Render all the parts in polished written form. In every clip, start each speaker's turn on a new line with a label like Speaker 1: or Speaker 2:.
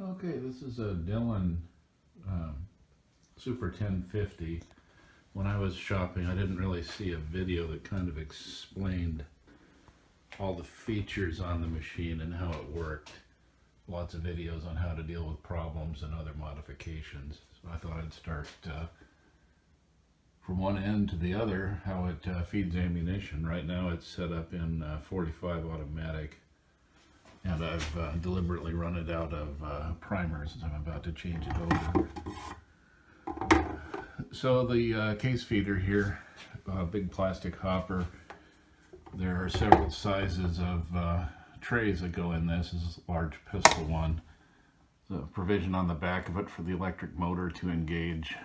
Speaker 1: Okay, this is a Dillon Super 1050. When I was shopping, I didn't really see a video that kind of explained all the features on the machine and how it worked. Lots of videos on how to deal with problems and other modifications. So I thought I'd start from one end to the other, how it feeds ammunition. Right now it's set up in 45 automatic. And I've deliberately run it out of primers as I'm about to change it over. So the case feeder here, big plastic hopper. There are several sizes of trays that go in this. This is a large pistol one. The provision on the back of it for the electric motor to engage.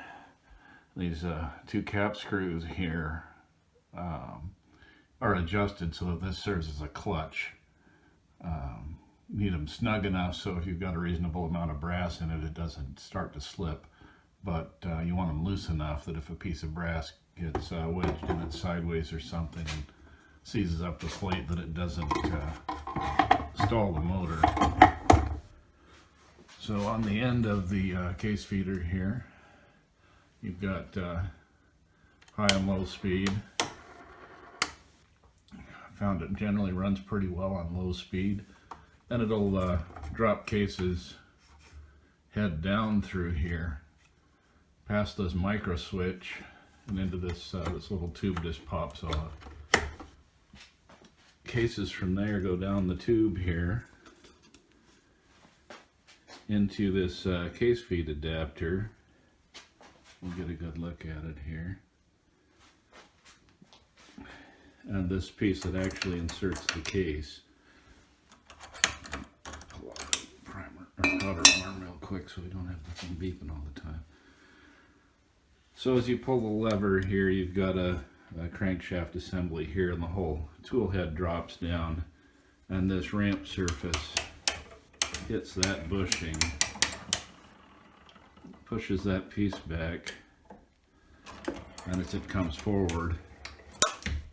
Speaker 1: These two cap screws here are adjusted so that this serves as a clutch. Need them snug enough so if you've got a reasonable amount of brass in it, it doesn't start to slip. But you want them loose enough that if a piece of brass gets wedged in it sideways or something and seizes up the plate, that it doesn't stall the motor. So on the end of the case feeder here, you've got high and low speed. Found it generally runs pretty well on low speed, and it'll drop cases head down through here, past this micro switch, and into this this little tube just pops off. Cases from there go down the tube here into this case feed adapter. We'll get a good look at it here. And this piece that actually inserts the case. Pull off the primer or powder arm real quick so we don't have the thing beeping all the time. So as you pull the lever here, you've got a crankshaft assembly here, and the whole tool head drops down, and this ramp surface hits that bushing, pushes that piece back, and as it comes forward,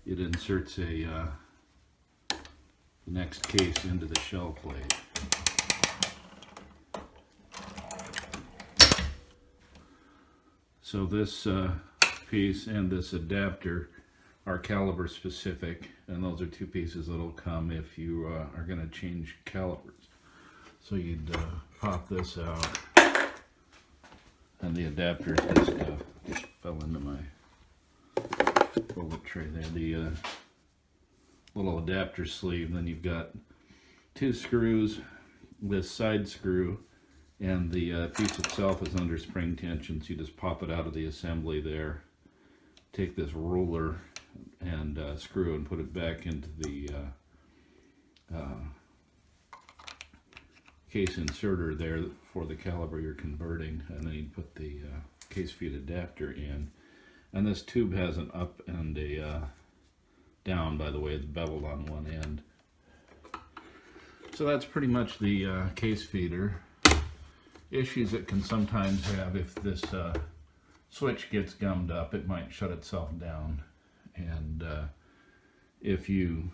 Speaker 1: it inserts the next case into the shell plate. So this piece and this adapter are caliber specific, and those are two pieces that'll come if you are going to change calibers. So you'd pop this out, and the adapter just fell into my bullet tray there. The little adapter sleeve. Then you've got two screws, this side screw, and the piece itself is under spring tension, so you just pop it out of the assembly there. Take this ruler and screw and put it back into the case inserter there for the caliber you're converting, and then you put the case feed adapter in. And this tube has an up and a down, by the way, it's beveled on one end. So that's pretty much the case feeder. Issues it can sometimes have, if this switch gets gummed up, it might shut itself down. And if you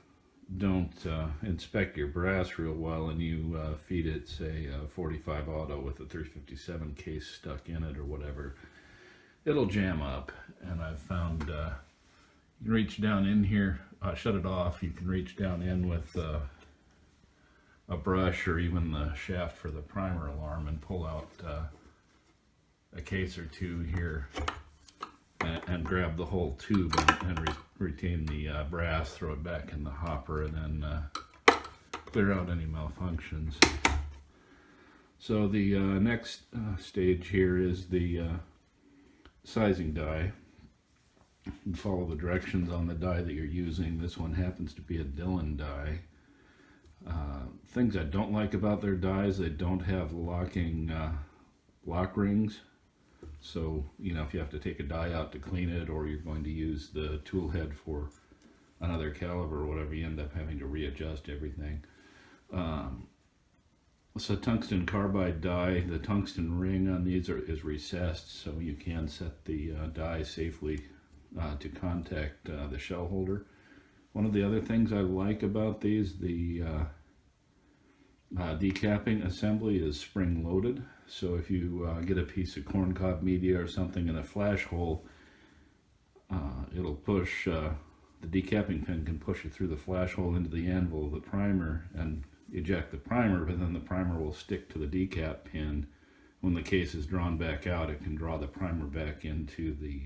Speaker 1: don't inspect your brass real well and you feed it, say, a 45 auto with a 357 case stuck in it or whatever, it'll jam up. And I've found you can reach down in here, shut it off. You can reach down in with a brush or even the shaft for the primer alarm and pull out a case or two here and grab the whole tube and retain the brass, throw it back in the hopper, and then clear out any malfunctions. So the next stage here is the sizing die. You follow the directions on the die that you're using. This one happens to be a Dillon die. Things I don't like about their dies, they don't have locking lock rings. So, you know, if you have to take a die out to clean it, or you're going to use the tool head for another caliber or whatever, you end up having to readjust everything. So Tungsten Carbide die, the tungsten ring on these is recessed, so you can set the die safely to contact the shell holder. One of the other things I like about these, the decapping assembly is spring loaded. So if you get a piece of corncob media or something in a flash hole, it'll push, the decapping pin can push it through the flash hole into the anvil of the primer and eject the primer, but then the primer will stick to the decap pin. When the case is drawn back out, it can draw the primer back into the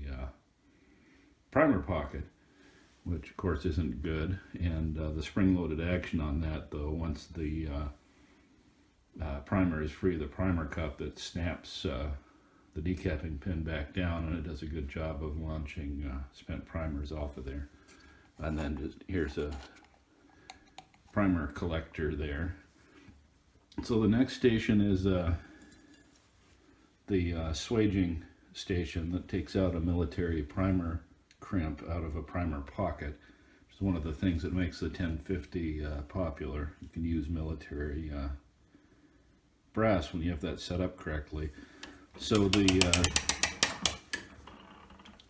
Speaker 1: primer pocket, which of course isn't good. And the spring-loaded action on that, though, once the primer is free of the primer cup, it snaps the decapping pin back down, and it does a good job of launching spent primers off of there. And then just here's a primer collector there. So the next station is the swaging station that takes out a military primer crimp out of a primer pocket. It's one of the things that makes the 1050 popular. You can use military brass when you have that set up correctly. So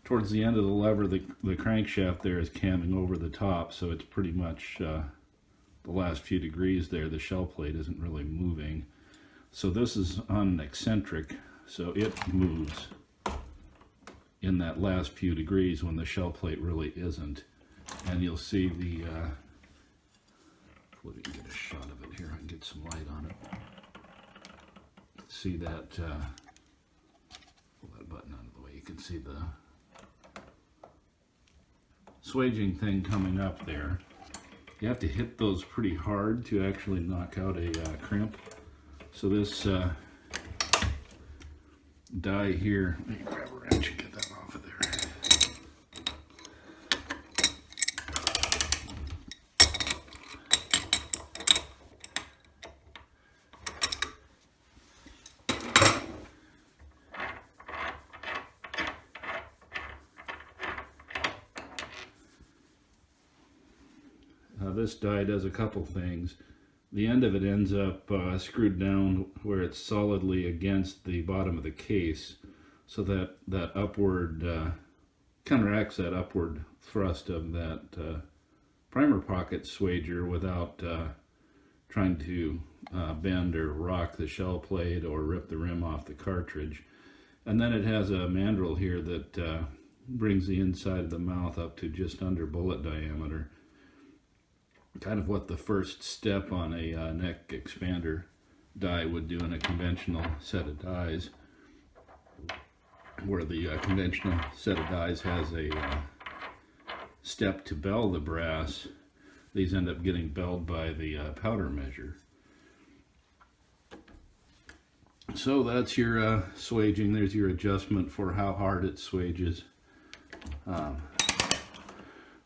Speaker 1: towards the end of the lever, the crankshaft there is camming over the top, so it's pretty much the last few degrees there. The shell plate isn't really moving. So this is on an eccentric, so it moves in that last few degrees when the shell plate really isn't. And you'll see the, let me get a shot of it here, I can get some light on it. See that, pull that button out of the way, you can see the swaging thing coming up there. You have to hit those pretty hard to actually knock out a crimp. So this die here, let me grab a wrench and get that off of there. This die does a couple things. The end of it ends up screwed down where it's solidly against the bottom of the case, so that upward counteracts that upward thrust of that primer pocket swager without trying to bend or rock the shell plate or rip the rim off the cartridge. And then it has a mandrel here that brings the inside of the mouth up to just under bullet diameter. Kind of what the first step on a neck expander die would do in a conventional set of dies, where the conventional set of dies has a step to bell the brass. These end up getting belled by the powder measure. So that's your swaging. There's your adjustment for how hard it swages.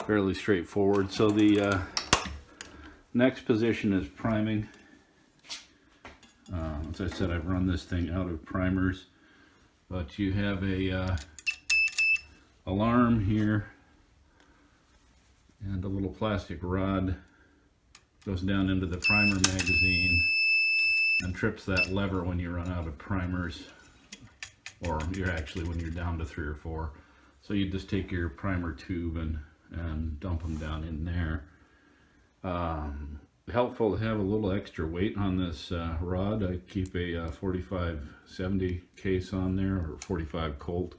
Speaker 1: Fairly straightforward. So the next position is priming. As I said, I've run this thing out of primers, but you have a alarm here and a little plastic rod goes down into the primer magazine and trips that lever when you run out of primers, or when you're down to 3 or 4. So you just take your primer tube and dump them down in there. Helpful to have a little extra weight on this rod. I keep a 45-70 case on there, or 45 Colt.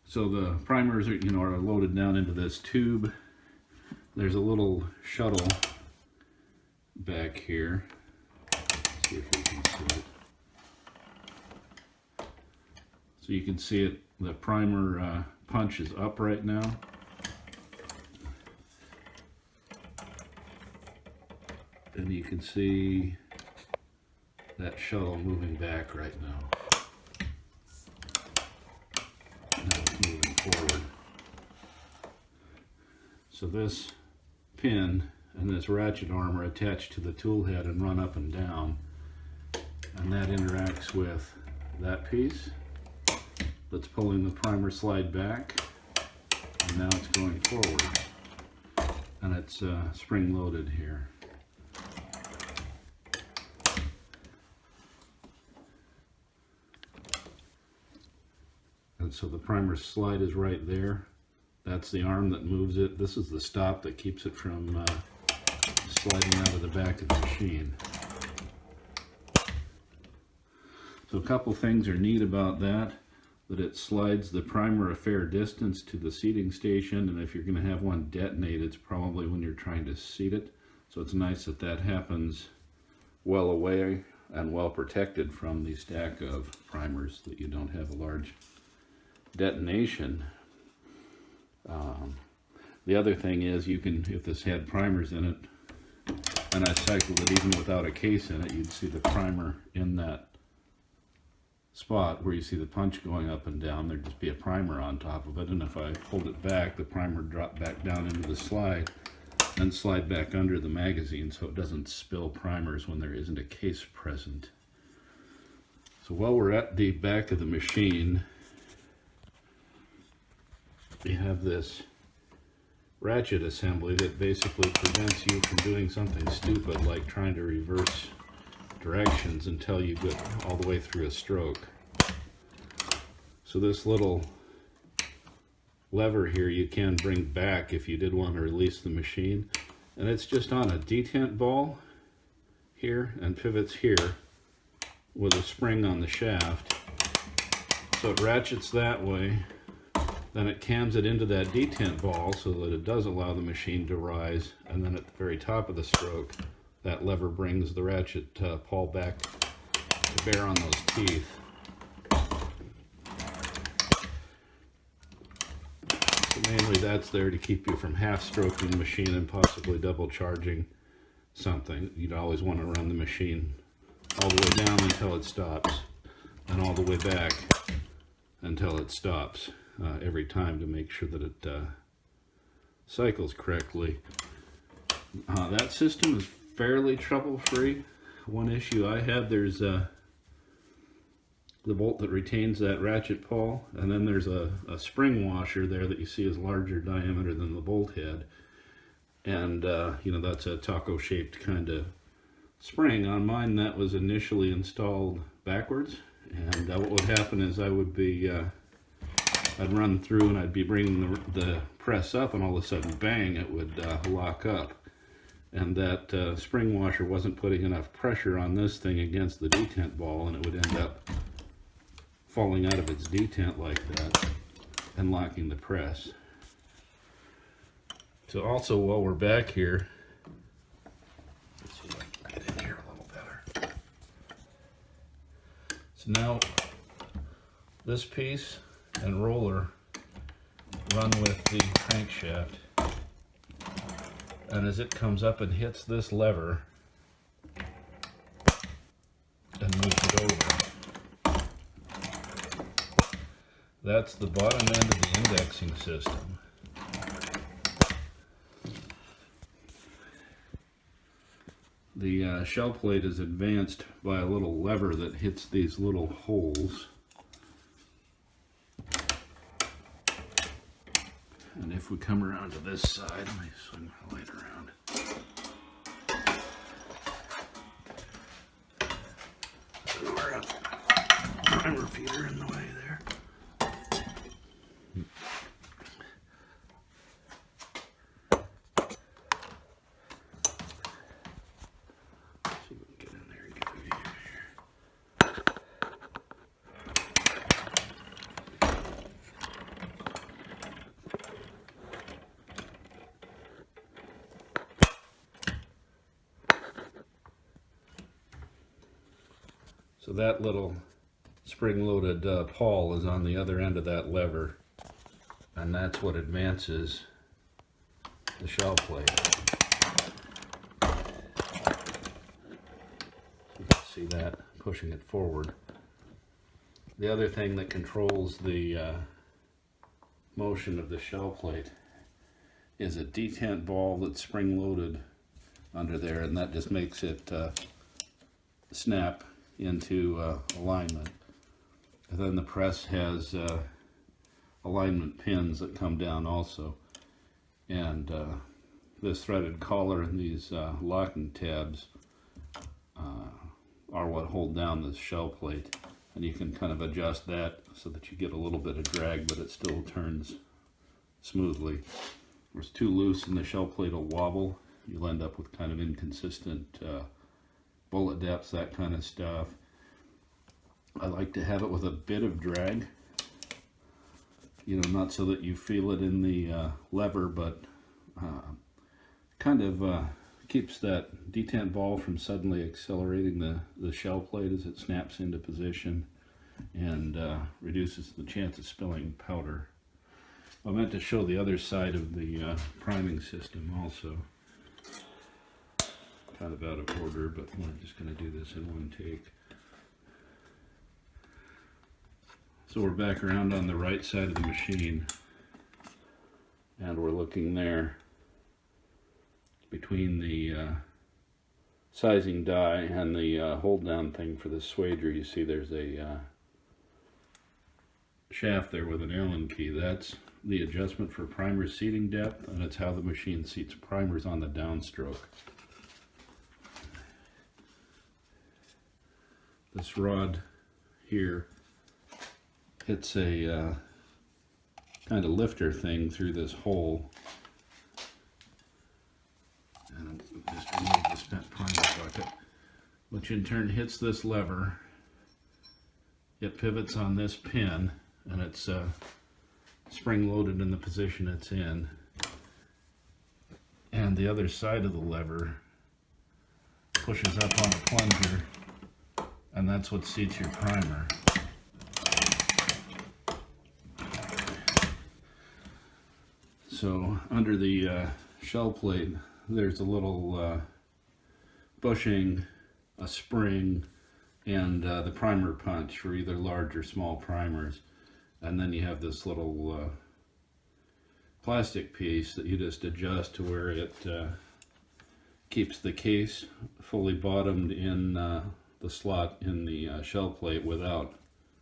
Speaker 1: So the primers are loaded down into this tube. There's a little shuttle back here. Let's see if we can see it. So you can see it. The primer punch is up right now. And you can see that shuttle moving back right now. Now it's moving forward. So this pin and this ratchet arm are attached to the tool head and run up and down. And that interacts with that piece. That's pulling the primer slide back, and now it's going forward, and it's spring loaded here. And so the primer slide is right there, That's the arm that moves it. This is the stop that keeps it from sliding out of the back of the machine. So a couple things are neat about that it slides the primer a fair distance to the seating station, and if you're going to have one detonate, it's probably when you're trying to seat it. So it's nice that that happens well away and well protected from the stack of primers, that you don't have a large detonation. The other thing is, you can, if this had primers in it, and I cycled it even without a case in it, you'd see the primer in that spot where you see the punch going up and down. There'd just be a primer on top of it, and if I pulled it back, the primer dropped back down into the slide and slide back under the magazine, so it doesn't spill primers when there isn't a case present. So while we're at the back of the machine, we have this ratchet assembly that basically prevents you from doing something stupid like trying to reverse directions until you get all the way through a stroke. So this little lever here you can bring back if you did want to release the machine, and it's just on a detent ball here and pivots here with a spring on the shaft. So it ratchets that way, then it cams it into that detent ball so that it does allow the machine to rise, and then at the very top of the stroke, that lever brings the ratchet pawl back to bear on those teeth. So mainly that's there to keep you from half stroking the machine and possibly double charging something. You'd always want to run the machine all the way down until it stops, and all the way back until it stops every time, to make sure that it cycles correctly. That system is fairly trouble-free. One issue I had, there's the bolt that retains that ratchet pawl, and then there's a spring washer there that you see is larger diameter than the bolt head, and you know, that's a taco shaped kind of spring. On mine, that was initially installed backwards, and what would happen is I would be I'd run through and I'd be bringing the press up, and all of a sudden, bang, it would lock up. And that spring washer wasn't putting enough pressure on this thing against the detent ball, and it would end up falling out of its detent like that and locking the press. So also, while we're back here, let's see if I can get in here a little better. So now this piece and roller run with the crankshaft. And as it comes up and hits this lever and moves it over, that's the bottom end of the indexing system. The shell plate is advanced by a little lever that hits these little holes. And if we come around to this side, let me swing my light around. We're a primer feeder in the way there. See if we can get in there and get a view here. So that little spring-loaded pawl is on the other end of that lever, and that's what advances the shell plate. You can see that pushing it forward. The other thing that controls the motion of the shell plate is a detent ball that's spring-loaded under there, and that just makes it snap into alignment. And then the press has alignment pins that come down also, and this threaded collar and these locking tabs are what hold down the shell plate, and you can kind of adjust that so that you get a little bit of drag, but it still turns smoothly. If it's too loose and the shell plate will wobble, you'll end up with kind of inconsistent bullet depths, that kind of stuff. I like to have it with a bit of drag, you know, not so that you feel it in the lever, but kind of keeps that detent ball from suddenly accelerating the shell plate as it snaps into position, and reduces the chance of spilling powder. I meant to show the other side of the priming system also. Kind of out of order, but we're just going to do this in one take. So we're back around on the right side of the machine, and we're looking there between the sizing die and the hold down thing for the swager. You see there's a shaft there with an Allen key. That's the adjustment for primer seating depth, and it's how the machine seats primers on the downstroke. This rod here hits a kind of lifter thing through this hole, and I'll just remove the spent primer bucket, which in turn hits this lever. It pivots on this pin, and it's spring loaded in the position it's in, and the other side of the lever pushes up on the plunger, and that's what seats your primer. So under the shell plate there's a little bushing, a spring, and the primer punch for either large or small primers. And then you have this little plastic piece that you just adjust to where it keeps the case fully bottomed in the slot in the shell plate without,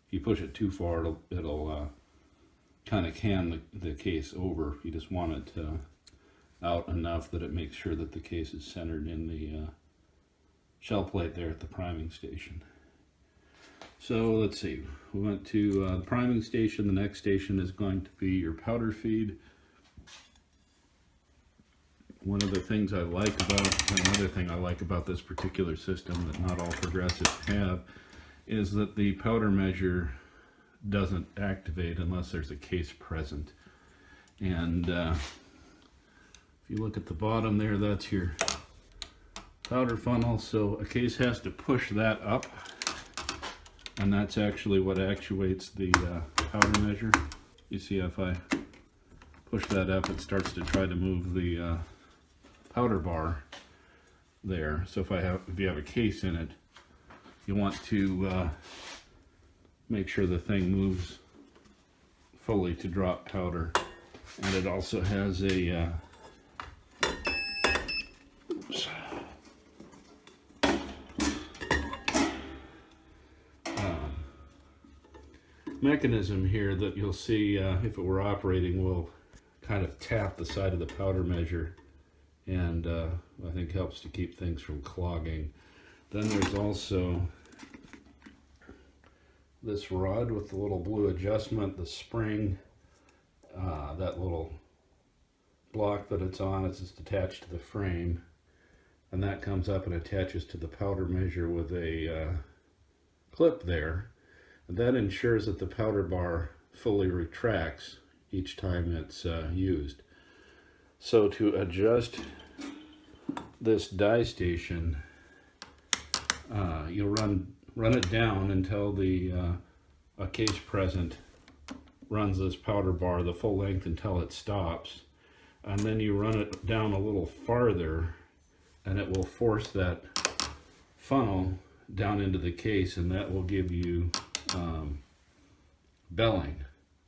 Speaker 1: if you push it too far, it'll kind of can the case over. You just want it out enough that it makes sure that the case is centered in the shell plate there at the priming station. So let's see, we went to the priming station. The next station is going to be your powder feed. One of the things I like about, another thing I like about this particular system that not all progressives have, is that the powder measure doesn't activate unless there's a case present. And if you look at the bottom there, that's your powder funnel. So a case has to push that up, and that's actually what actuates the powder measure. You see, if I push that up, it starts to try to move the powder bar there. So if you have a case in it, you want to make sure the thing moves fully to drop powder. And it also has a mechanism here that you'll see if it were operating will kind of tap the side of the powder measure, and I think helps to keep things from clogging. Then there's also this rod with the little blue adjustment, the spring, that little block that it's on, it's just attached to the frame, and that comes up and attaches to the powder measure with a clip there. And that ensures that the powder bar fully retracts each time it's used. So to adjust this die station, you'll run it down until the a case present runs this powder bar the full length until it stops, and then you run it down a little farther and it will force that funnel down into the case, and that will give you belling.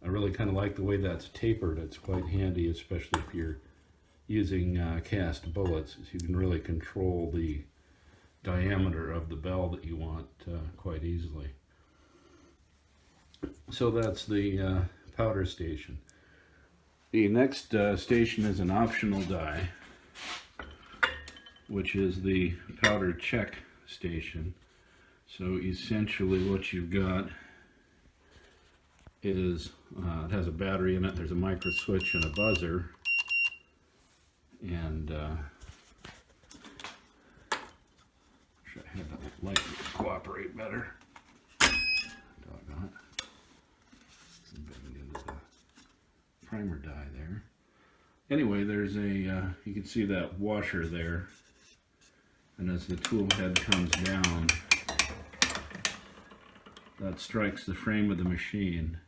Speaker 1: I really kind of like the way that's tapered. It's quite handy, especially if you're using cast bullets, so you can really control the diameter of the bell that you want quite easily. So that's the powder station. The next station is an optional die, which is the powder check station. So essentially what you've got is it has a battery in it. There's a micro switch and a buzzer, and wish I had the light cooperate better. Doggone it. See if I can get into the primer die there. Anyway, there's a you can see that washer there, and as the tool head comes down, that strikes the frame of the machine,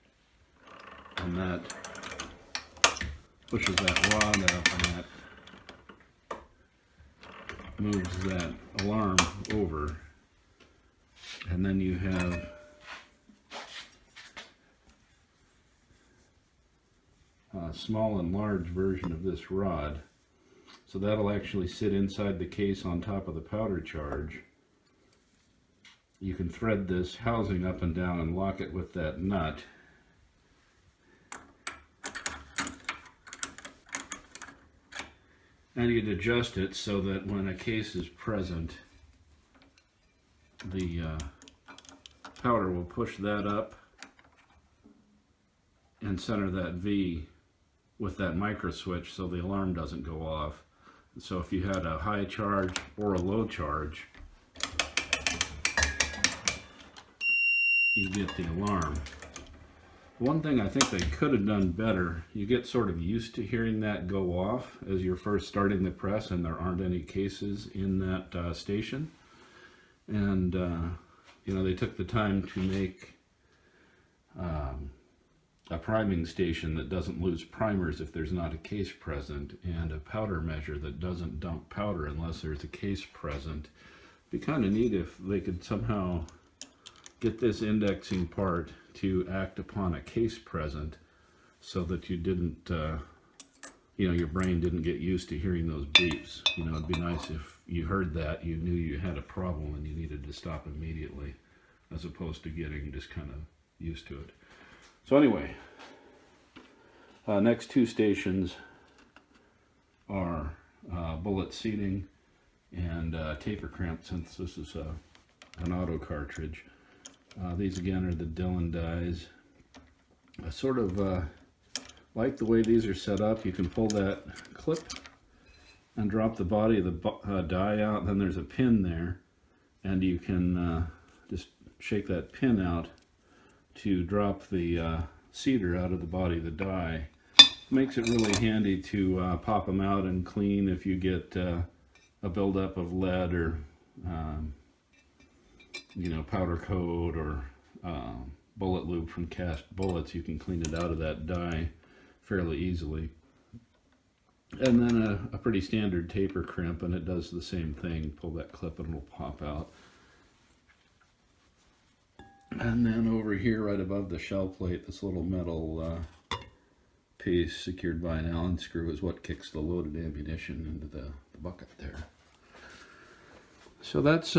Speaker 1: and that pushes that rod up, and that moves that alarm over. And then you have a small and large version of this rod. So that'll actually sit inside the case on top of the powder charge. You can thread this housing up and down and lock it with that nut. And you'd adjust it so that when a case is present, the powder will push that up and center that V with that micro switch so the alarm doesn't go off. So if you had a high charge or a low charge, you get the alarm. One thing I think they could have done better, you get sort of used to hearing that go off as you're first starting the press and there aren't any cases in that station. And you know, they took the time to make a priming station that doesn't lose primers if there's not a case present, and a powder measure that doesn't dump powder unless there's a case present. It'd be kind of neat if they could somehow get this indexing part to act upon a case present, so that you didn't, you know, your brain didn't get used to hearing those beeps. You know, it'd be nice if you heard that, you knew you had a problem and you needed to stop immediately, as opposed to getting just kind of used to it. So anyway, next two stations are bullet seating and taper cramp, since this is an auto cartridge. These again are the Dillon dies. I sort of like the way these are set up. You can pull that clip and drop the body of the die out. Then there's a pin there, and you can just shake that pin out to drop the seeder out of the body of the die. Makes it really handy to pop them out and clean if you get a buildup of lead or you know, powder coat or bullet lube from cast bullets. You can clean it out of that die fairly easily. And then a pretty standard taper crimp, and it does the same thing. Pull that clip and it'll pop out. And then over here right above the shell plate, this little metal piece secured by an Allen screw is what kicks the loaded ammunition into the bucket there. So that's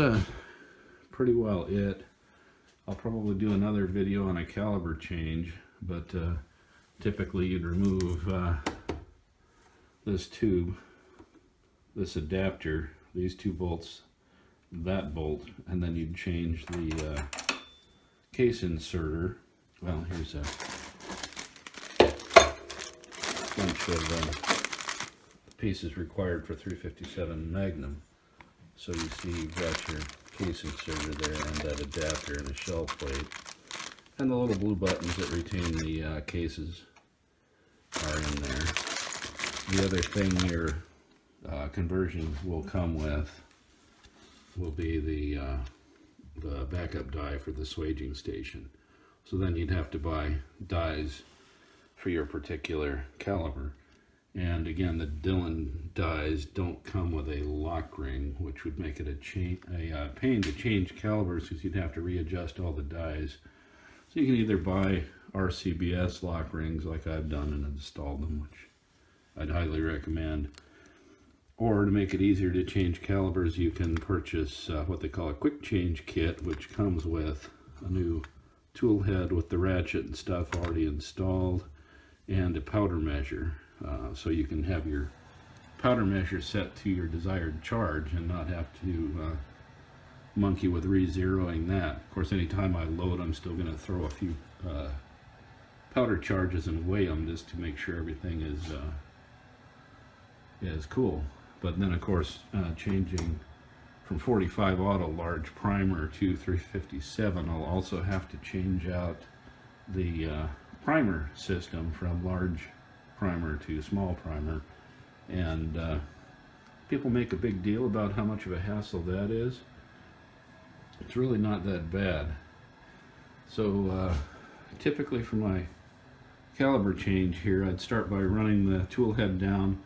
Speaker 1: pretty well it. I'll probably do another video on a caliber change, but typically you'd remove this tube, this adapter, these two bolts, that bolt, and then you'd change the case inserter. Well, here's a bunch of pieces required for 357 Magnum. So you see you've got your case inserter there and that adapter and a shell plate, and the little blue buttons that retain the cases are in there. The other thing your conversion will come with will be the backup die for the swaging station. So then you'd have to buy dies for your particular caliber. And again, the Dillon dies don't come with a lock ring, which would make it a pain to change calibers, because you'd have to readjust all the dies. So you can either buy RCBS lock rings like I've done and installed them, which I'd highly recommend. Or to make it easier to change calibers, you can purchase what they call a quick change kit, which comes with a new tool head with the ratchet and stuff already installed, and a powder measure. So you can have your powder measure set to your desired charge and not have to monkey with re-zeroing that. Of course, anytime I load, I'm still going to throw a few powder charges and weigh them just to make sure everything is cool. But then of course changing from 45 auto large primer to 357, I'll also have to change out the primer system from large primer to small primer, and people make a big deal about how much of a hassle that is. It's really not that bad. So typically for my caliber change here, I'd start by running the tool head down,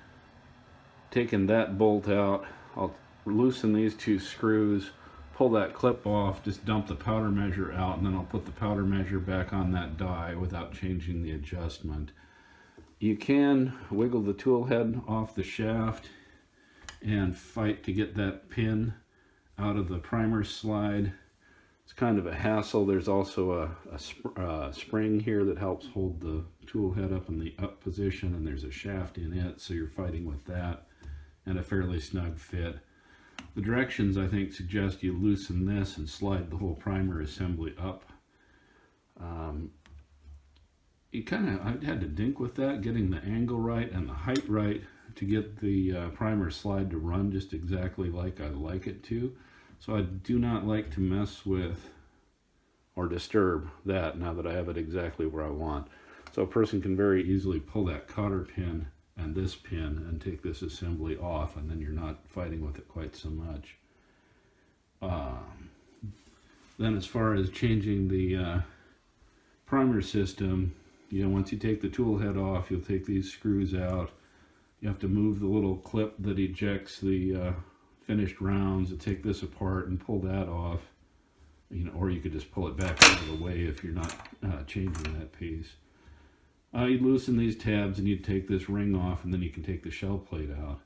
Speaker 1: taking that bolt out. I'll loosen these two screws, pull that clip off, just dump the powder measure out, and then I'll put the powder measure back on that die without changing the adjustment. You can wiggle the tool head off the shaft and fight to get that pin out of the primer slide. It's kind of a hassle. There's also a spring here that helps hold the tool head up in the up position, and there's a shaft in it, so you're fighting with that, and a fairly snug fit. The directions, I think, suggest you loosen this and slide the whole primer assembly up. I had to dink with that, getting the angle right and the height right to get the primer slide to run just exactly like I like it to. So I do not like to mess with or disturb that now that I have it exactly where I want. So a person can very easily pull that cotter pin and this pin and take this assembly off, and then you're not fighting with it quite so much. Then as far as changing the primer system, once you take the tool head off, you'll take these screws out. You have to move the little clip that ejects the finished rounds, and take this apart and pull that off. Or you could just pull it back out of the way if you're not changing that piece. You'd loosen these tabs and you'd take this ring off, and then you can take the shell plate out.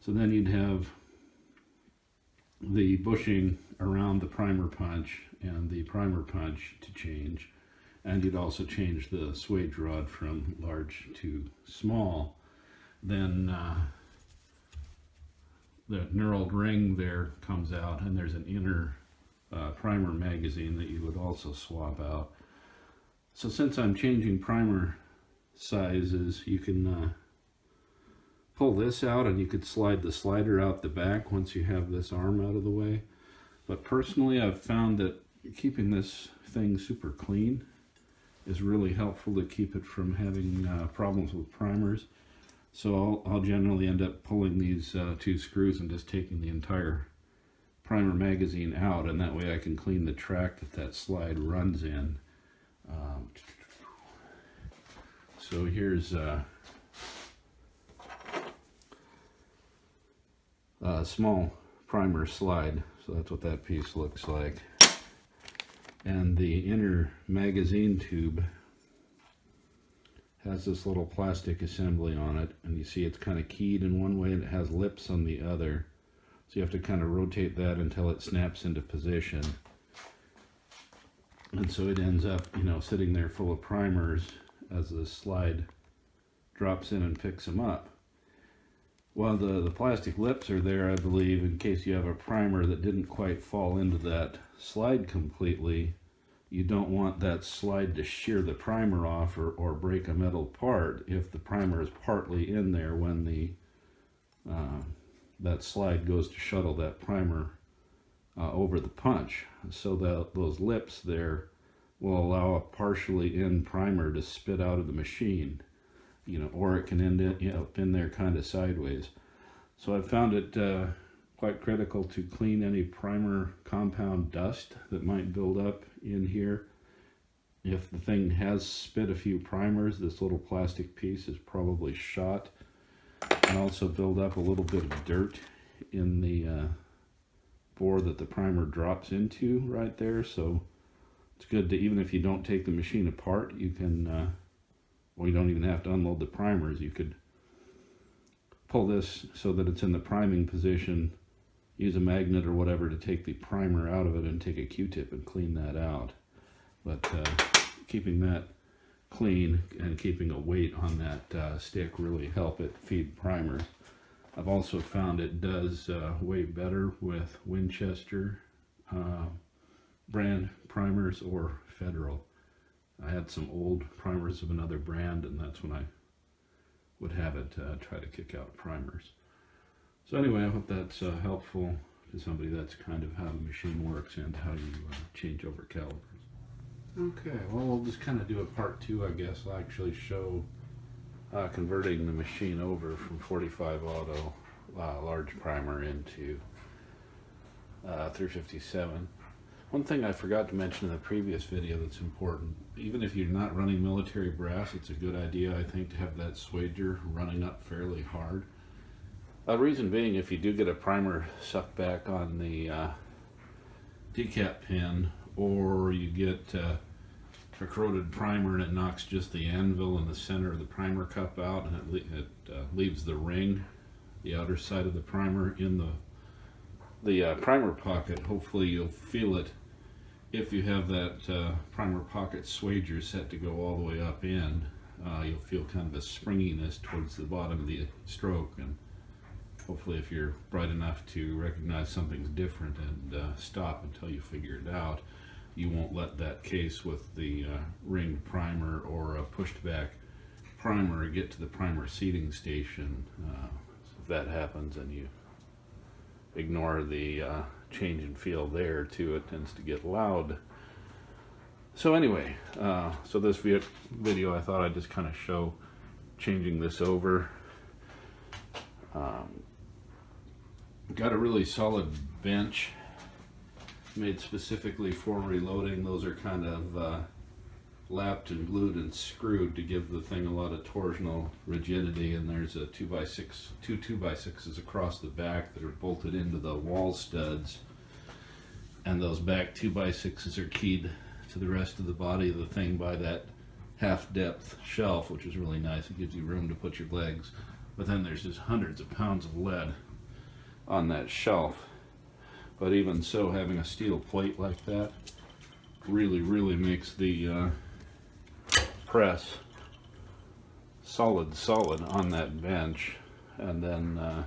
Speaker 1: So then you'd have the bushing around the primer punch and the primer punch to change. And you'd also change the swage rod from large to small. Then the knurled ring there comes out, and there's an inner primer magazine that you would also swap out. So since I'm changing primer sizes, you can pull this out, and you could slide the slider out the back once you have this arm out of the way. But personally, I've found that keeping this thing super clean is really helpful to keep it from having problems with primers. So I'll generally end up pulling these two screws and just taking the entire primer magazine out, and that way I can clean the track that slide runs in. So here's a small primer slide, so that's what that piece looks like. And the inner magazine tube has this little plastic assembly on it, and you see it's kind of keyed in one way and it has lips on the other. So you have to kind of rotate that until it snaps into position. And so it ends up, sitting there full of primers as the slide drops in and picks them up. Well, the plastic lips are there, I believe, in case you have a primer that didn't quite fall into that slide completely. You don't want that slide to shear the primer off or break a metal part if the primer is partly in there when that slide goes to shuttle that primer over the punch. So that those lips there will allow a partially in primer to spit out of the machine, or it can end up in there kind of sideways. So I've found it quite critical to clean any primer compound dust that might build up in here. If the thing has spit a few primers, this little plastic piece is probably shot, and also build up a little bit of dirt in the bore that the primer drops into right there. So it's good to, even if you don't take the machine apart, you can, well, you don't even have to unload the primers. You could pull this so that it's in the priming position, use a magnet or whatever to take the primer out of it, and take a Q-tip and clean that out. But keeping that clean and keeping a weight on that stick really help it feed primer. I've also found it does way better with Winchester brand primers or Federal. I had some old primers of another brand, and that's when I would have it try to kick out primers. So anyway, I hope that's helpful to somebody. That's kind of how the machine works and how you change over calibers. Okay, well, we'll just kind of do a part 2, I guess. I'll actually show converting the machine over from 45 auto large primer into 357. One thing I forgot to mention in the previous video that's important, even if you're not running military brass, it's a good idea, I think, to have that swager running up fairly hard. Reason being, if you do get a primer sucked back on the decap pin, or you get a corroded primer and it knocks just the anvil in the center of the primer cup out, and it leaves the ring, the outer side of the primer, in the primer pocket. Hopefully you'll feel it if you have that primer pocket swager set to go all the way up in. You'll feel kind of a springiness towards the bottom of the stroke, and hopefully if you're bright enough to recognize something's different and stop until you figure it out, you won't let that case with the ringed primer or a pushed back primer get to the primer seating station. If that happens and you ignore the change in feel there too, it tends to get loud. So anyway, so this video I thought I'd just kind of show changing this over. Got a really solid bench made specifically for reloading. Those are kind of lapped and glued and screwed to give the thing a lot of torsional rigidity, and there's a 2x6, two 2x6s across the back that are bolted into the wall studs, and those back 2x6s are keyed to the rest of the body of the thing by that half depth shelf, which is really nice. It gives you room to put your legs, but then there's just hundreds of pounds of lead on that shelf. But even so, having a steel plate like that really makes the press solid on that bench. And then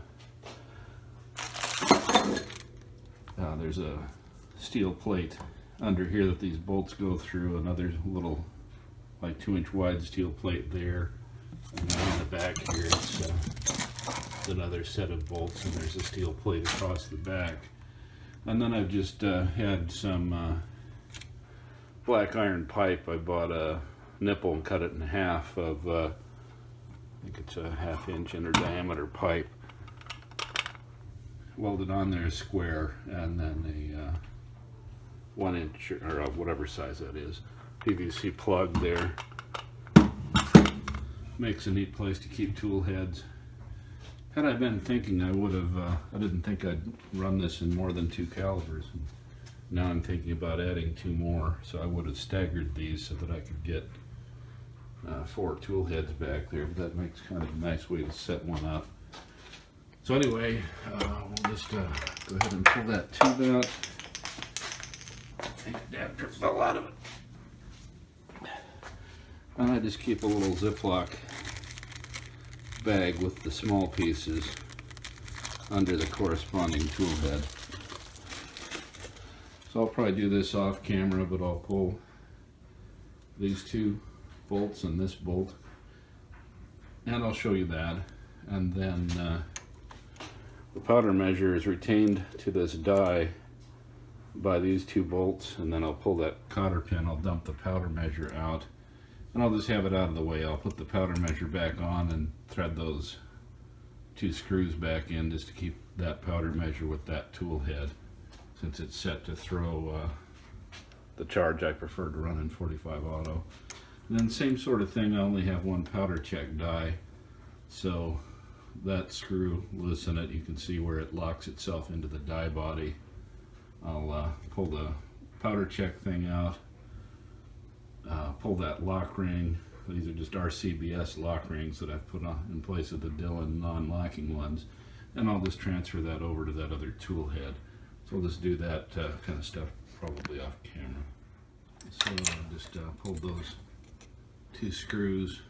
Speaker 1: there's a steel plate under here that these bolts go through, another little like 2-inch wide steel plate there, and then on the back here it's another set of bolts, and there's a steel plate across the back. And then I've just had some black iron pipe. I bought a nipple and cut it in half of, I think it's a 1/2 inch inner diameter pipe. Welded on there square, and then a 1 inch, or whatever size that is, PVC plug there. Makes a neat place to keep tool heads. Had I been thinking, I would have, I didn't think I'd run this in more than 2 calibers. Now I'm thinking about adding 2 more, so I would have staggered these so that I could get 4 tool heads back there, but that makes kind of a nice way to set one up. So anyway, we'll just go ahead and pull that tube out. The adapter fell out of it. And I just keep a little Ziploc bag with the small pieces under the corresponding tool head. So I'll probably do this off camera, but I'll pull these 2 bolts and this bolt, and I'll show you that. And then the powder measure is retained to this die by these 2 bolts, and then I'll pull that cotter pin, I'll dump the powder measure out, and I'll just have it out of the way. I'll put the powder measure back on and thread those 2 screws back in just to keep that powder measure with that tool head, since it's set to throw the charge I prefer to run in 45 auto. And then same sort of thing, I only have 1 powder check die, so that screw, listen it, you can see where it locks itself into the die body. I'll pull the powder check thing out, pull that lock ring. These are just RCBS lock rings that I've put on in place of the Dillon non-locking ones, and I'll just transfer that over to that other tool head. So I'll just do that kind of stuff probably off camera. So I just pulled those 2 screws.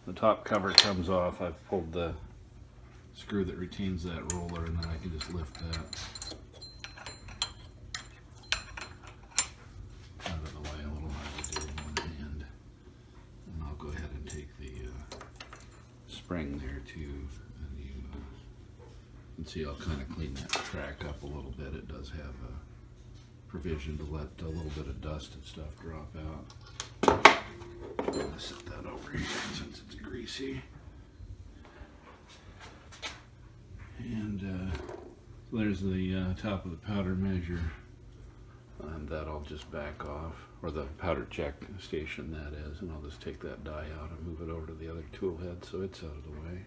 Speaker 1: The top cover comes off. I've pulled the screw that retains that roller, and then I can just lift that out of the way. A little hard to do with one hand. And see, I'll kind of clean that track up a little bit. It does have a provision to let a little bit of dust and stuff drop out. I'm going to set that over here since it's greasy. And so there's the top of the powder measure, and that I'll just back off, or the powder check station that is, and I'll just take that die out and move it over to the other tool head so it's out of the way,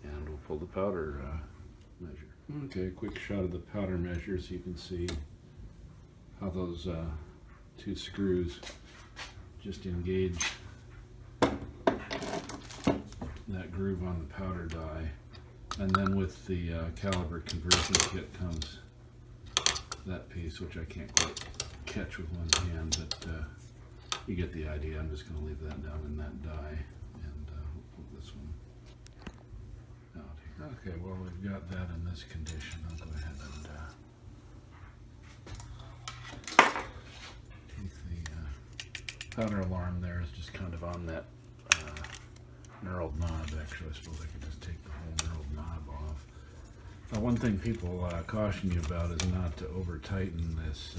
Speaker 1: and we'll pull the powder measure. Okay, quick shot of the powder measure so you can see how those two screws just engage that groove on the powder die. And then with the caliber conversion kit comes that piece, which I can't quite catch with one hand, but you get the idea. I'm just going to leave that down in that die, and we'll pull this one out here. Okay, well, we've got that in this condition. I'll go ahead and take the powder alarm there is just kind of on that knurled knob. Actually, I suppose I could just take the whole knurled knob off. One thing people caution you about is not to over tighten this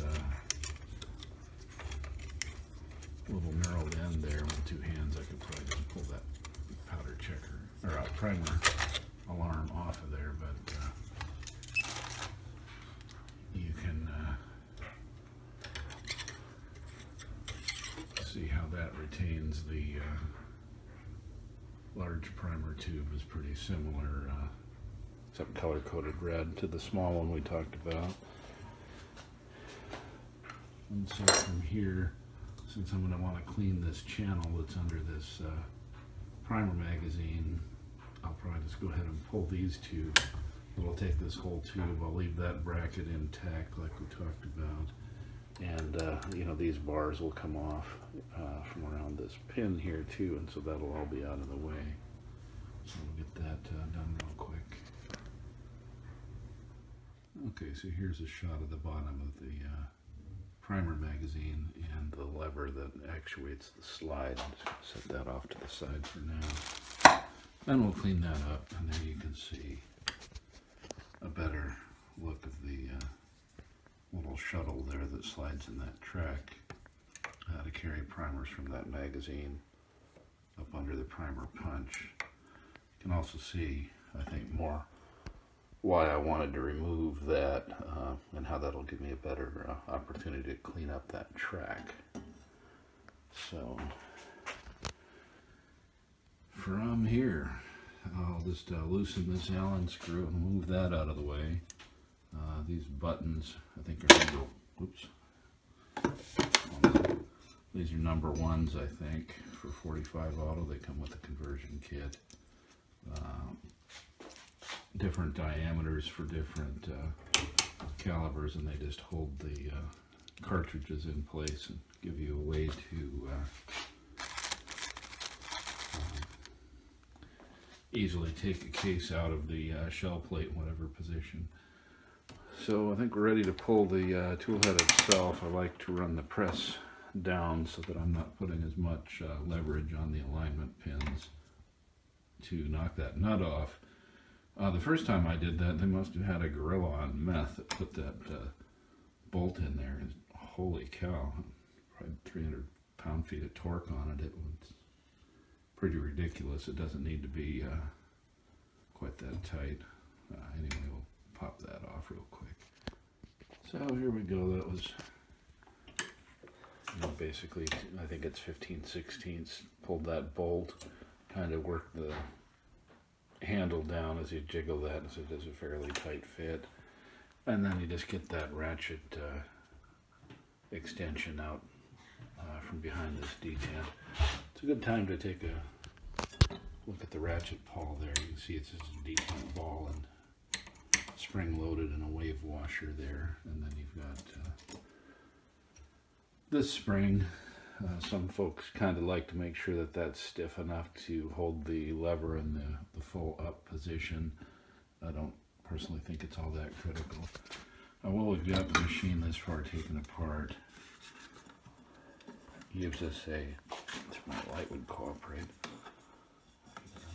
Speaker 1: little knurled end there with two hands. I could probably just pull that powder checker or primer alarm off of there, but you can see how that retains the large primer tube is pretty similar, except color-coded red, to the small one we talked about. And so from here, since I'm going to want to clean this channel that's under this primer magazine, I'll probably just go ahead and pull these two. It'll take this whole tube. I'll leave that bracket intact like we talked about. And you know, these bars will come off from around this pin here too, and so that'll all be out of the way. So we'll get that done real quick. Okay, so here's a shot of the bottom of the primer magazine and the lever that actuates the slide. I'm just going to set that off to the side for now. Then we'll clean that up, and there you can see a better look of the little shuttle there that slides in that track to carry primers from that magazine up under the primer punch. You can also see, I think, more why I wanted to remove that and how that'll give me a better opportunity to clean up that track. So from here, I'll just loosen this Allen screw and move that out of the way. These buttons, I think, are number, oops. These are number ones, I think, for 45 auto. They come with a conversion kit. Different diameters for different calibers, and they just hold the cartridges in place and give you a way to easily take a case out of the shell plate in whatever position. So I think we're ready to pull the tool head itself. I like to run the press down so that I'm not putting as much leverage on the alignment pins to knock that nut off. The first time I did that, they must have had a gorilla on meth that put that bolt in there. And holy cow, probably 300 pound-feet of torque on it. It was pretty ridiculous. It doesn't need to be quite that tight. Anyway, we'll pop that off real quick. So here we go. That was, you know, basically, I think it's 15/16. Pulled that bolt, kind of worked the handle down as you jiggle that, so it does a fairly tight fit. And then you just get that ratchet extension out from behind this detent. It's a good time to take a look at the Ratchet Pawl there. You can see it's just a detent ball and spring loaded in a wave washer there. And then you've got this spring. Some folks kind of like to make sure that that's stiff enough to hold the lever in the full up position. I don't personally think it's all that critical. Well, we've got the machine this far taken apart. Gives us a, if my light would cooperate,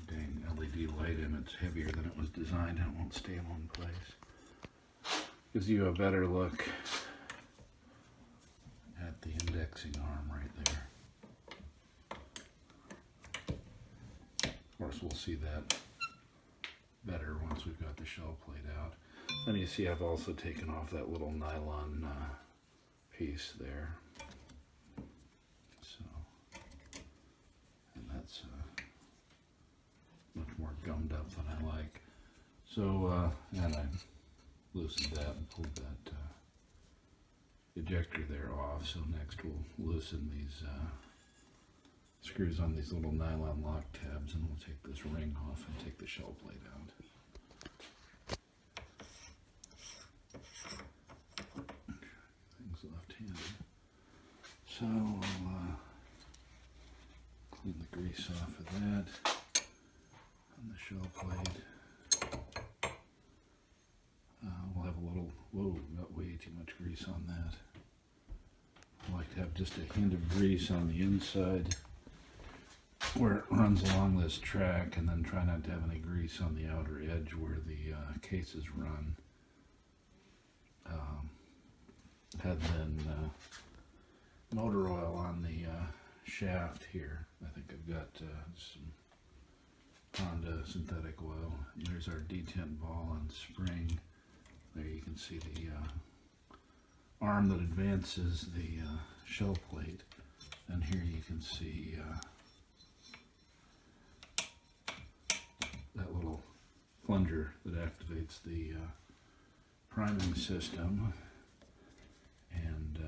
Speaker 1: dang LED LED light in, it's heavier than it was designed and it won't stay in one place. Gives you a better look at the indexing arm right there. Of course, we'll see that better once we've got the shell plate out. And you see I've also taken off that little nylon piece there. So, and that's much more gummed up than I like. So, and I loosened that and pulled that ejector there off. So next we'll loosen these screws on these little nylon lock tabs, and we'll take this ring off and take the shell plate out. Things left-handed. So I'll clean the grease off of that on the shell plate. We'll have a little, whoa, got way too much grease on that. I like to have just a hint of grease on the inside where it runs along this track, and then try not to have any grease on the outer edge where the cases run. Had then motor oil on the shaft here. I think I've got some Honda synthetic oil. And there's our detent ball and spring. There you can see the arm that advances the shell plate, and here you can see that little plunger that activates the priming system, and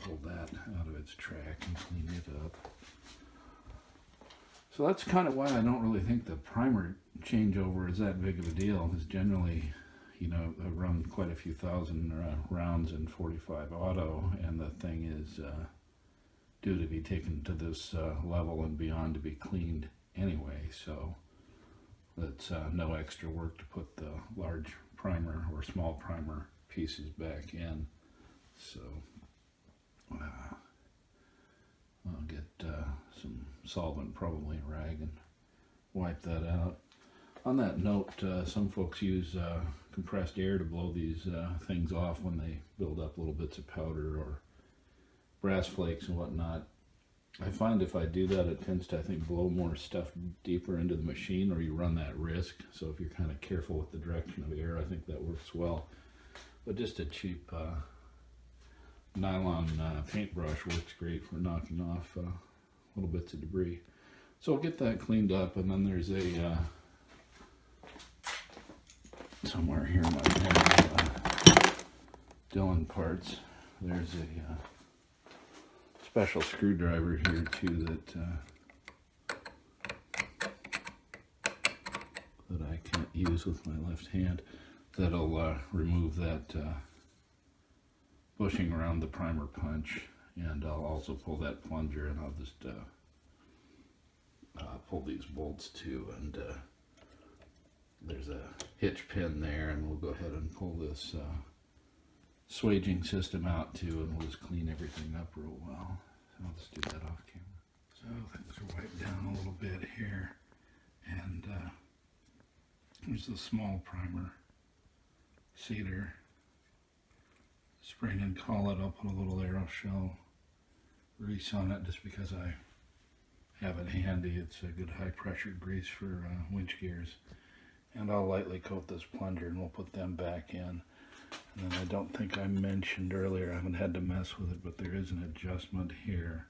Speaker 1: pull that out of its track and clean it up. So that's kind of why I don't really think the primer changeover is that big of a deal, because generally, you know, I've run quite a few thousand rounds in 45 auto, and the thing is due to be taken to this level and beyond to be cleaned anyway, so that's no extra work to put the large primer or small primer pieces back in. So I'll get some solvent, probably a rag, and wipe that out. On that note, some folks use compressed air to blow these things off when they build up little bits of powder or brass flakes and whatnot. I find if I do that, it tends to, I think, blow more stuff deeper into the machine, or you run that risk. So if you're kind of careful with the direction of air, I think that works well. But just a cheap nylon paintbrush works great for knocking off little bits of debris. So I'll get that cleaned up, and then there's a somewhere here in my bag, Dillon parts. There's a special screwdriver here too that I can't use with my left hand. That'll remove that bushing around the primer punch, and I'll also pull that plunger, and I'll just pull these bolts too, and there's a hitch pin there, and we'll go ahead and pull this swaging system out too, and we'll just clean everything up real well. So I'll just do that off camera. So things are wiped down a little bit here, and here's the small primer cedar spring and collet. I'll put a little aeroshell grease on it just because I have it handy. It's a good high pressure grease for winch gears. And I'll lightly coat this plunger, and we'll put them back in. And then I don't think I mentioned earlier, I haven't had to mess with it, but there is an adjustment here.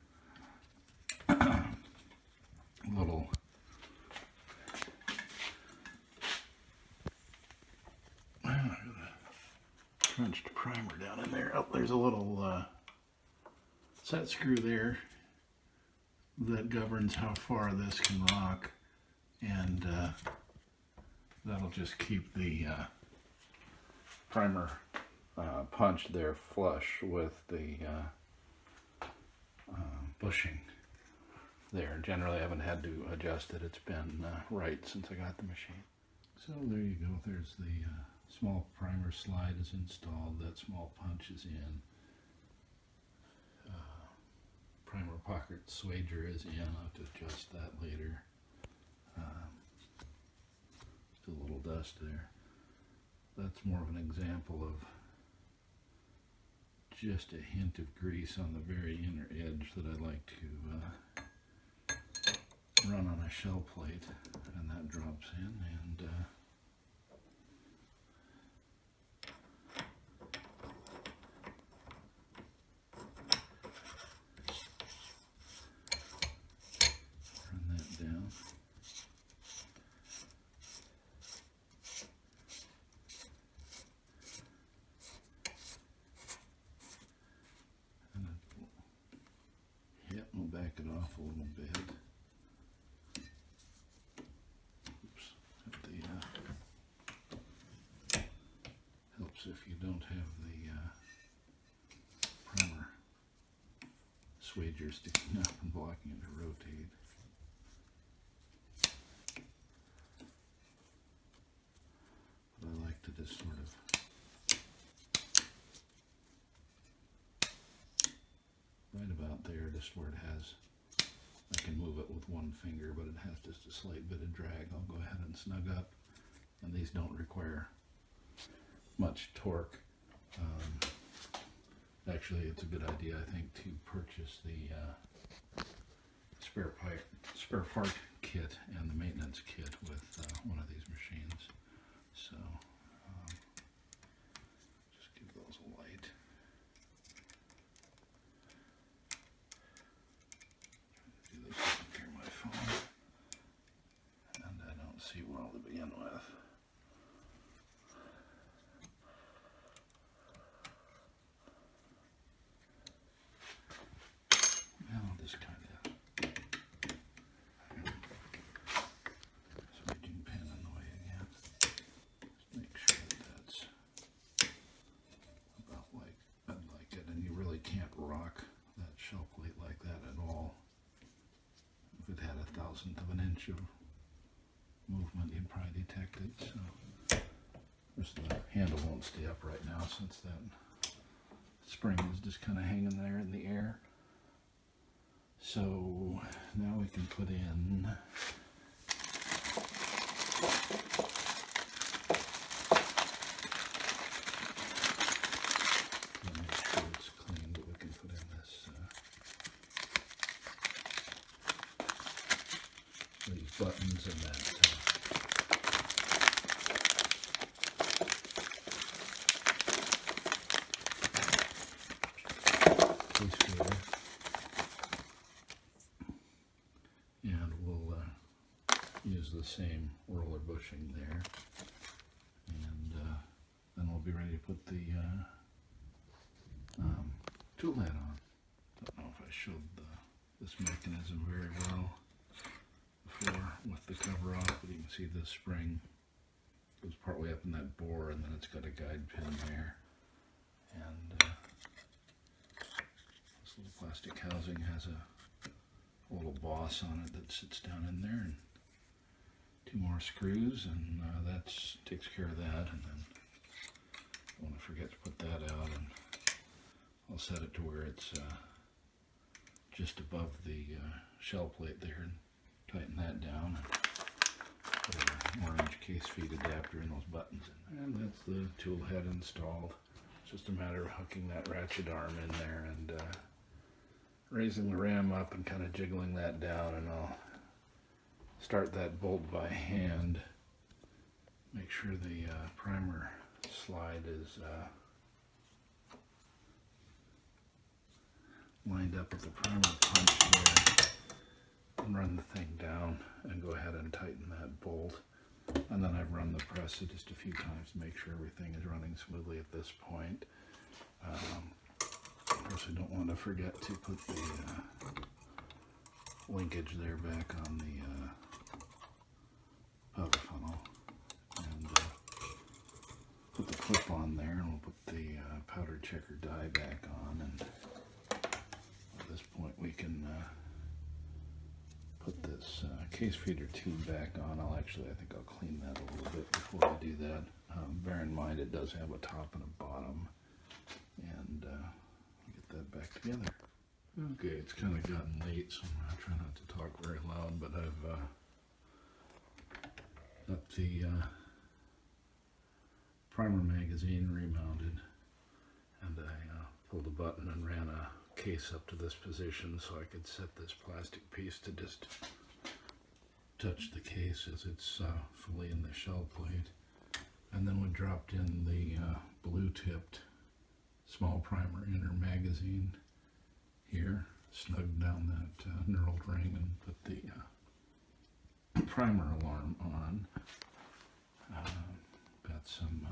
Speaker 1: Little crunched primer down in there. Oh, there's a little set screw there that governs how far this can rock, and that'll just keep the primer punch there flush with the bushing there. Generally I haven't had to adjust it. It's been right since I got the machine. So there you go. There's the small primer slide is installed. That small punch is in. Primer pocket swager is in. I'll have to adjust that later. Still a little dust there. That's more of an example of just a hint of grease on the very inner edge that I like to run on a shell plate, and that drops in, and run that down. We'll back it off a little bit. Oops. Helps if you don't have the primer swager sticking up and blocking it to rotate. But I like to just sort of right about there, just where it has, I can move it with one finger, but it has just a slight bit of drag. I'll go ahead and snug up, and these don't require much torque. Actually, it's a good idea, I think, to purchase the spare part kit and the maintenance kit with one of these machines. So, just give those a light. And I don't see well to begin with. Now I'll just kind of smudging pen in the way again. Just make sure that that's about like I'd like it, and you really can't rock that shell plate like that at all. If it had 1/1000 of an inch of movement, you'd probably detect it. So, of course, the handle won't stay up right now since that spring is just kind of hanging there in the air. So now we can put in make sure it's clean, but we can put in this these buttons and that case feeder, and we'll use the same roller bushing there, and then we'll be ready to put the tool head on. Don't know if I showed this mechanism very well before with the cover off, but you can see this spring goes partway up in that bore, and then it's got a guide pin there, and this little plastic housing has a little boss on it that sits down in there, and 2 more screws, and that takes care of that. And then I don't want to forget to put that out, and I'll set it to where it's just above the shell plate there, and tighten that down, and put an orange case feed adapter in those buttons in there. And that's the tool head installed. It's just a matter of hooking that ratchet arm in there and raising the ram up and kind of jiggling that down, and I'll start that bolt by hand. Make sure the primer slide is lined up with the primer punch there, and run the thing down and go ahead and tighten that bolt. And then I've run the press just a few times to make sure everything is running smoothly at this point. Of course, I don't want to forget to put the linkage there back on the powder funnel, and put the clip on there, and we'll put the powder checker die back on, and at this point we can put this case feeder tube back on. I think I'll clean that a little bit before I do that. Bear in mind it does have a top and a bottom, and get that back together. Okay, it's kind of gotten late, so I'm going to try not to talk very loud, but I've Got the primer magazine remounted, and I pulled a button and ran a case up to this position so I could set this plastic piece to just touch the case as it's fully in the shell plate. And then we dropped in the blue tipped small primer inner magazine here, snugged down that knurled ring, and put the primer alarm on. Got some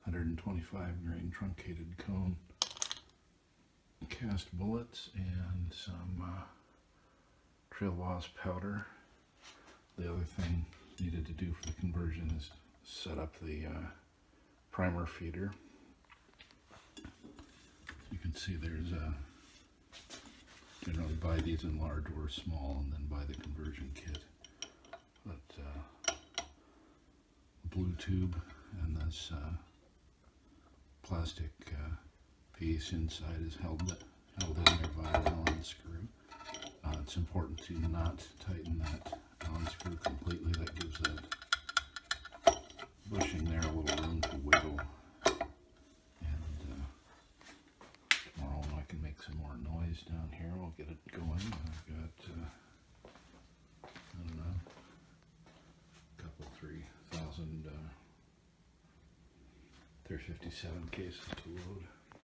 Speaker 1: 125 grain truncated cone cast bullets and some trail wasp powder. The other thing needed to do for the conversion is set up the primer feeder. You can see there's generally buy these in large or small and then buy the conversion kit. But blue tube and this plastic piece inside is held in there by an Allen screw. It's important to not tighten that Allen screw completely. That gives that bushing there a little room to wiggle. And tomorrow when I can make some more noise down here, we'll get it going. I've got, I don't know, a couple, 3,000, there's 57 cases to load.